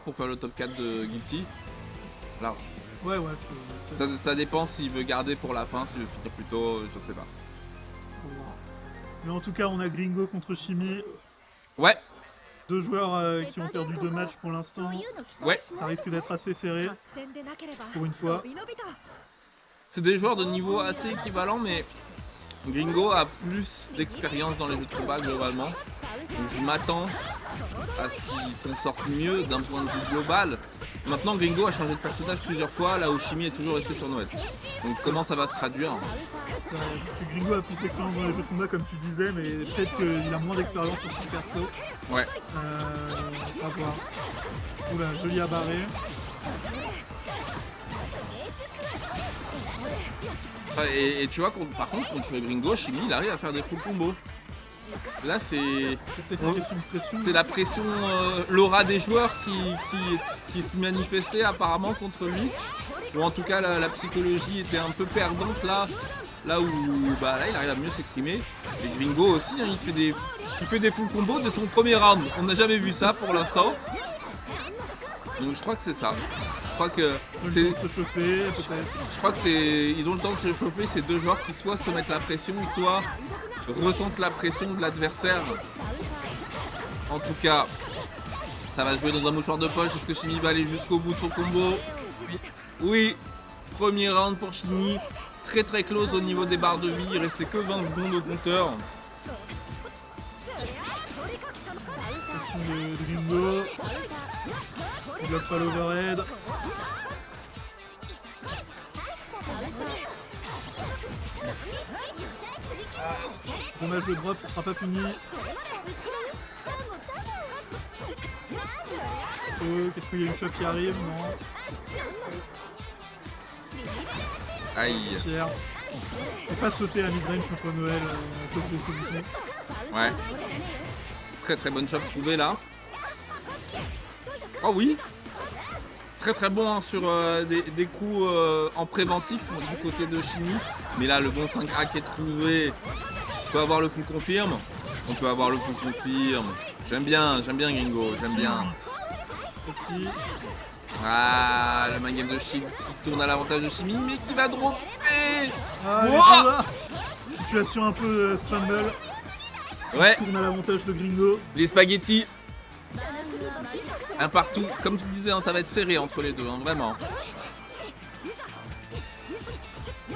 pour faire le top 4 de Guilty. Large. Ouais, Ça dépend s'il veut garder pour la fin, s'il veut finir plus tôt, je sais pas. Mais en tout cas, on a Gringo contre Shimi. Ouais, Deux joueurs qui ont perdu 2 matchs pour l'instant. ouais. Ça risque d'être assez serré, pour une fois. C'est des joueurs de niveau assez équivalent, mais Gringo a plus d'expérience dans les jeux de combat globalement. Donc je m'attends à ce qu'ils s'en sortent mieux d'un point de vue global. Maintenant, Gringo a changé de personnage plusieurs fois, là où Shimi est toujours resté sur Noël. Donc comment ça va se traduire? Parce que Gringo a plus d'expérience dans les jeux de combat, comme tu disais, mais peut-être qu'il a moins d'expérience sur son perso. Ouais. À voir. Oula, joli à barrer. Et tu vois, par contre, contre Gringo, Shimi, il arrive à faire des full combos. Là, c'est peut-être une question de pression. C'est la pression, l'aura des joueurs qui se manifestait apparemment contre lui. Ou en tout cas, la psychologie était un peu perdante là où là, il arrive à mieux s'exprimer. Et Gringo aussi, hein, il fait des full combos de son premier round. On n'a jamais vu ça pour l'instant. Donc je crois que c'est ça. Je crois que c'est le temps de se chauffer, peut-être. Je crois que ils ont le temps de se chauffer, ces deux joueurs qui soit se mettent la pression, soit ressentent la pression de l'adversaire. En tout cas, ça va se jouer dans un mouchoir de poche. Est-ce que Shimi va aller jusqu'au bout de son combo? Oui. Premier round pour Shimi. Très très close au niveau des barres de vie. Il restait que 20 secondes au compteur. Pression de Gringo. Il bloque pas l'overhead. Dommage, le drop, il sera pas puni. Qu'est-ce qu'il y a une choc qui arrive? Non. Aïe. Pierre. Faut pas sauter à midrange contre Noël à cause de ce bouton. Ouais. Très très bonne shot trouvée là. Oh oui. Très très bon hein, sur des coups en préventif du côté de Shimi. Mais là le bon 5A qui est trouvé. On peut avoir le full confirme. On peut avoir le full confirme. J'aime bien Gringo, j'aime bien. Ah, le mind game de Shimi qui tourne à l'avantage de Shimi, mais qui va dropper. Situation un peu scramble. Ouais. Tourne à l'avantage de Gringo. Les spaghettis. Un partout. Comme tu disais, hein, ça va être serré entre les deux, hein, vraiment.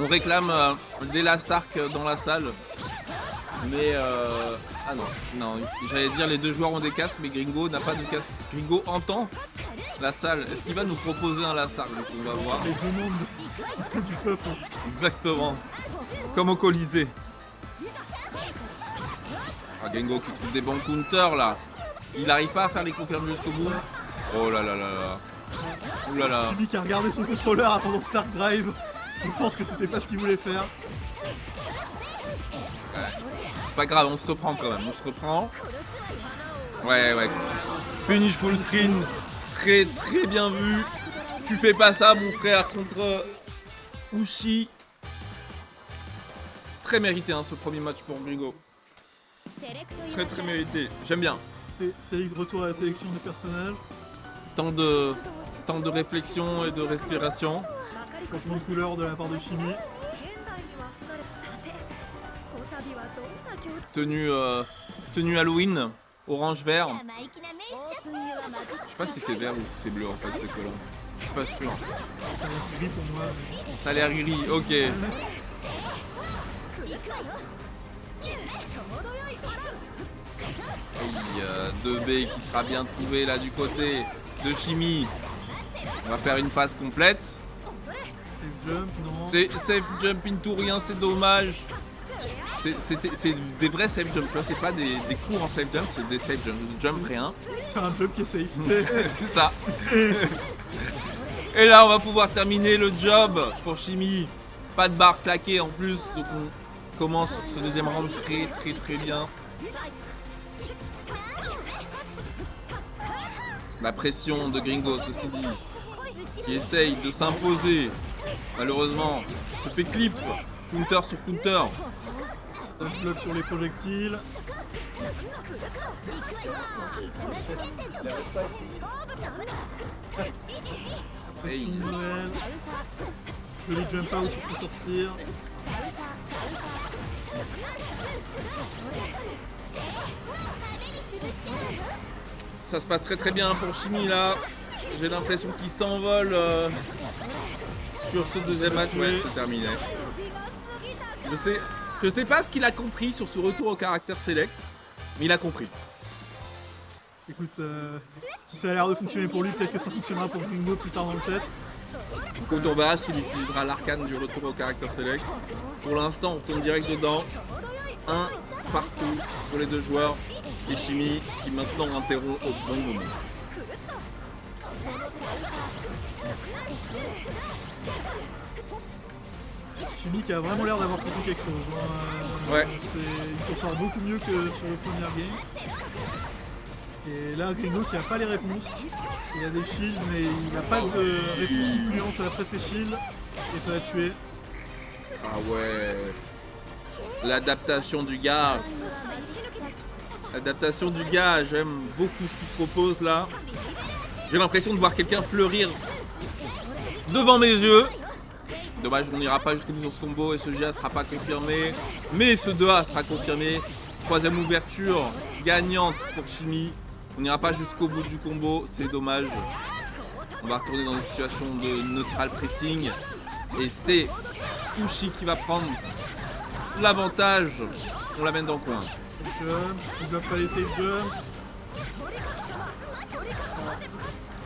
On réclame des Last Ark dans la salle. Mais ah non, j'allais dire les deux joueurs ont des casques, mais Gringo n'a pas de casque. Gringo entend la salle. Est-ce qu'il va nous proposer un Last Ark? On va voir. Les demandes du peuple. Exactement. Comme au Colisée. Ah, Gringo qui trouve des bons counters là. Il n'arrive pas à faire les confirmes jusqu'au bout. Oh là là là là. Ouh là là. Shimi qui a regardé son contrôleur pendant Stark Drive. Je pense que c'était pas ce qu'il voulait faire. Pas grave, on se reprend quand même, on se reprend. Ouais. Punish full screen, très très bien vu. Tu fais pas ça mon frère contre Ushi. Très mérité hein, ce premier match pour Gringo. Très très mérité, j'aime bien. C'est le retour à la sélection des personnages. Tant de réflexion et de respiration. Changement de couleur de la part de Shimi. Tenue Halloween, orange-vert. Je sais pas si c'est vert ou si c'est bleu en fait ces couleurs. Je suis pas sûr. Ça a l'air gris pour moi. Mais... Ça a l'air gris, ok. Et 2B qui sera bien trouvé là du côté de Shimi. On va faire une phase complète. Safe jump, non. C'est safe jump into rien, c'est dommage. C'est des vrais safe jump, tu vois, c'est pas des cours en safe jump, c'est des safe jump rien. C'est un jump qui est safe. C'est ça. Et là on va pouvoir terminer le job pour Shimi. Pas de barre claquée en plus, donc on commence ce deuxième round très très très bien. La pression de Gringo, ceci dit, qui essaye de s'imposer. Malheureusement, il se fait clip, counter sur counter. Un bloc sur les projectiles. Hey. Pression de Noël. Joli jump out pour sortir. Ça se passe très très bien pour Shimi là. J'ai l'impression qu'il s'envole sur ce deuxième match. Ouais, c'est terminé. Je sais pas ce qu'il a compris sur ce retour au caractère select, mais il a compris. Écoute, si ça a l'air de fonctionner pour lui, peut-être que ça fonctionnera pour Gringo plus tard dans le set. Quand on va, il utilisera l'arcane du retour au caractère select. Pour l'instant, on tombe direct dedans. Un partout pour les deux joueurs. Et Shimi qui maintenant interrompt au bon moment. Shimi qui a vraiment l'air d'avoir compris quelque chose. Ouais. Il s'en sort beaucoup mieux que sur le premier game. Et là, Gringo qui a pas les réponses. Il a des shields, mais il n'a pas de réponse concluante après ses shields. Et ça va tuer. Ah ouais. L'adaptation du gars. L'adaptation du gars, j'aime beaucoup ce qu'il propose là. J'ai l'impression de voir quelqu'un fleurir devant mes yeux. Dommage, on n'ira pas jusqu'au bout sur ce combo et ce GA sera pas confirmé. Mais ce 2A sera confirmé. Troisième ouverture gagnante pour Shimi. On n'ira pas jusqu'au bout du combo, c'est dommage. On va retourner dans une situation de neutral pressing. Et c'est Ushi qui va prendre l'avantage. On l'amène dans le coin. Jump, il ne doit pas laisser le jump.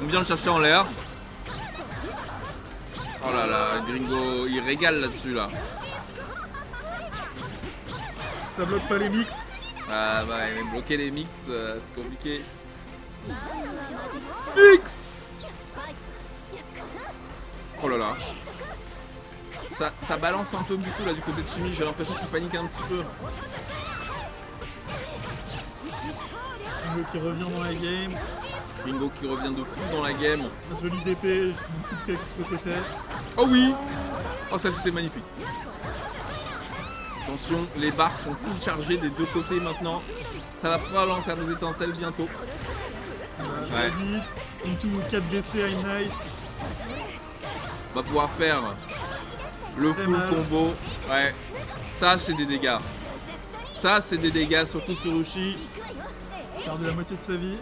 On vient le chercher en l'air. Oh là là, Gringo, il régale là-dessus là. Ça bloque pas les mix. Ah bah, mais bloquer les mix, c'est compliqué. Mix. Oh là là. Ça balance un peu beaucoup là du côté de Shimi, j'ai l'impression qu'il panique un petit peu. Gringo qui revient dans la game. Gringo qui revient de fou dans la game. Joli DP, je m'en fous de quel côté t'es. Oh oui. Oh ça c'était magnifique. Attention, les barres sont full chargées des deux côtés maintenant. Ça va probablement faire des étincelles bientôt. Ouais. Vite, into 4BC, I'm nice. On va pouvoir faire le full combo. Ouais, ça c'est des dégâts. Ça c'est des dégâts, surtout sur Ushi. Il perd de la moitié de sa vie.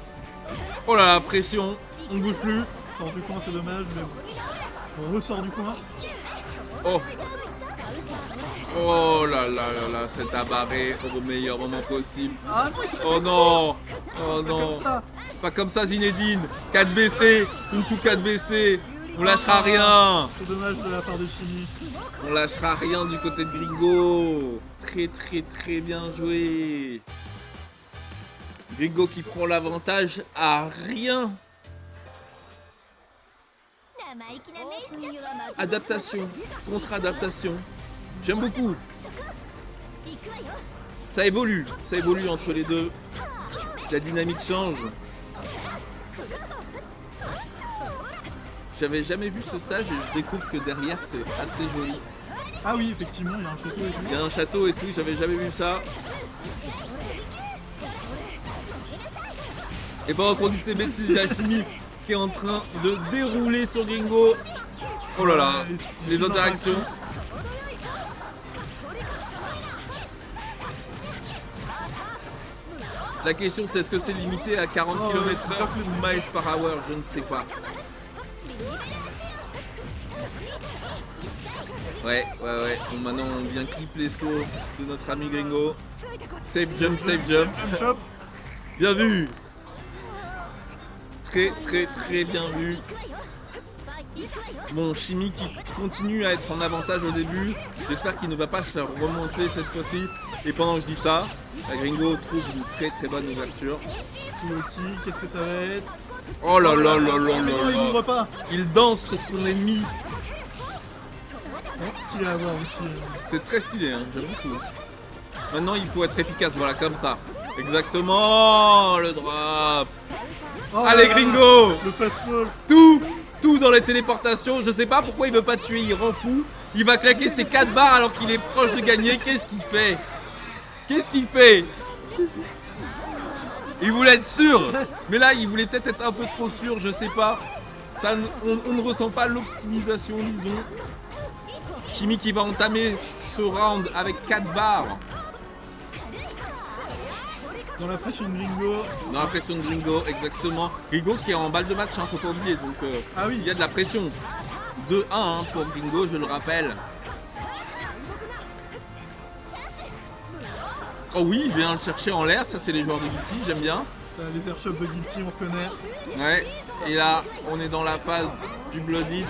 Oh là là, pression, on ne bouge plus. Sort du coin, c'est dommage, mais on ressort du coin. Oh. Oh là là là là, c'est abarré au meilleur moment possible. Ah non, oh non. Oh non. comme ça. Pas comme ça Zinedine. 4BC, une tout 4BC. On lâchera rien. C'est dommage de la part de Shimi. On lâchera rien du côté de Gringo. Très très très bien joué. Gringo qui prend l'avantage à rien. Adaptation, contre-adaptation. J'aime beaucoup. Ça évolue entre les deux. La dynamique change. J'avais jamais vu ce stage et je découvre que derrière c'est assez joli. Ah oui, effectivement, il y a un château et tout. Il y a un château et tout, j'avais jamais vu ça. Et pendant qu'on dit ces bêtises, il y a Shimi qui est en train de dérouler sur Gringo. Oh là là, les interactions. La question c'est est-ce que c'est limité à 40 km/h ou miles par hour, je ne sais pas. Ouais. Bon, maintenant on vient clip les sauts de notre ami Gringo. Safe jump. Bien vu. Très bien vu. Bon, Shimi qui continue à être en avantage au début. J'espère qu'il ne va pas se faire remonter cette fois-ci. Et pendant que je dis ça, la Gringo trouve une très bonne ouverture. Suoki, qu'est-ce que ça va être? Oh là là. Il n'ouvre pas. Il danse sur son ennemi. C'est stylé à voir aussi. C'est très stylé, hein, j'aime beaucoup. Maintenant, il faut être efficace, voilà, comme ça. Exactement, le drop. Oh allez, Gringo. Le fast-fall. Tout dans les téléportations. Je sais pas pourquoi il veut pas tuer, il rend fou. Il va claquer ses 4 barres alors qu'il est proche de gagner. Qu'est-ce qu'il fait? Il voulait être sûr. Mais là, il voulait peut-être être un peu trop sûr, je sais pas. Ça, on ne ressent pas l'optimisation, disons. Shimi qui va entamer ce round avec 4 barres. Dans la pression de Gringo. Dans la pression de Gringo, exactement. Gringo qui est en balle de match, hein, faut pas oublier. Donc Ah oui. il y a de la pression. 2-1 hein, pour Gringo, je le rappelle. Oh oui, il vient le chercher en l'air, ça c'est les joueurs de Guilty, j'aime bien. Ça, les airshots de Guilty, on connaît. Ouais, et là, on est dans la phase du Blood Hit.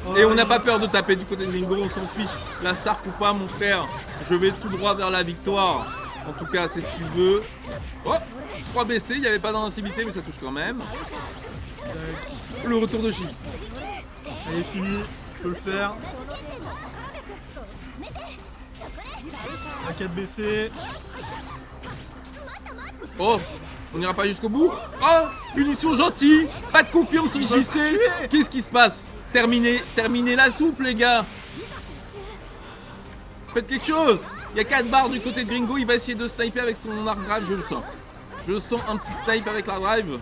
Oh, Et on n'a pas peur de taper du côté de Gringo, on s'en fiche. La star ou pas, mon frère, je vais tout droit vers la victoire. En tout cas, c'est ce qu'il veut. Oh, 3 BC, il n'y avait pas d'invincibilité, mais ça touche quand même. Le retour de Shimi. Allez, Shimi, je peux le faire. À 4 BC. Oh, on n'ira pas jusqu'au bout. Oh, punition gentille. Pas de confirme sur JC. Qu'est-ce qui se passe? Terminez la soupe, les gars. Faites quelque chose. Il y a 4 barres du côté de Gringo. Il va essayer de sniper avec son arc drive, je le sens. Je sens un petit snipe avec l'arc drive.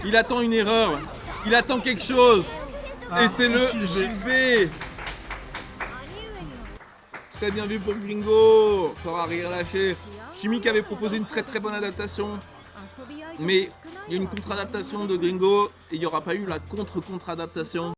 Il attend une erreur. Il attend quelque chose. Et c'est le JV. Très bien vu pour Gringo. Fort arrière lâché. Shimi qui avait proposé une très bonne adaptation. Mais il y a une contre-adaptation de Gringo et il n'y aura pas eu la contre-adaptation.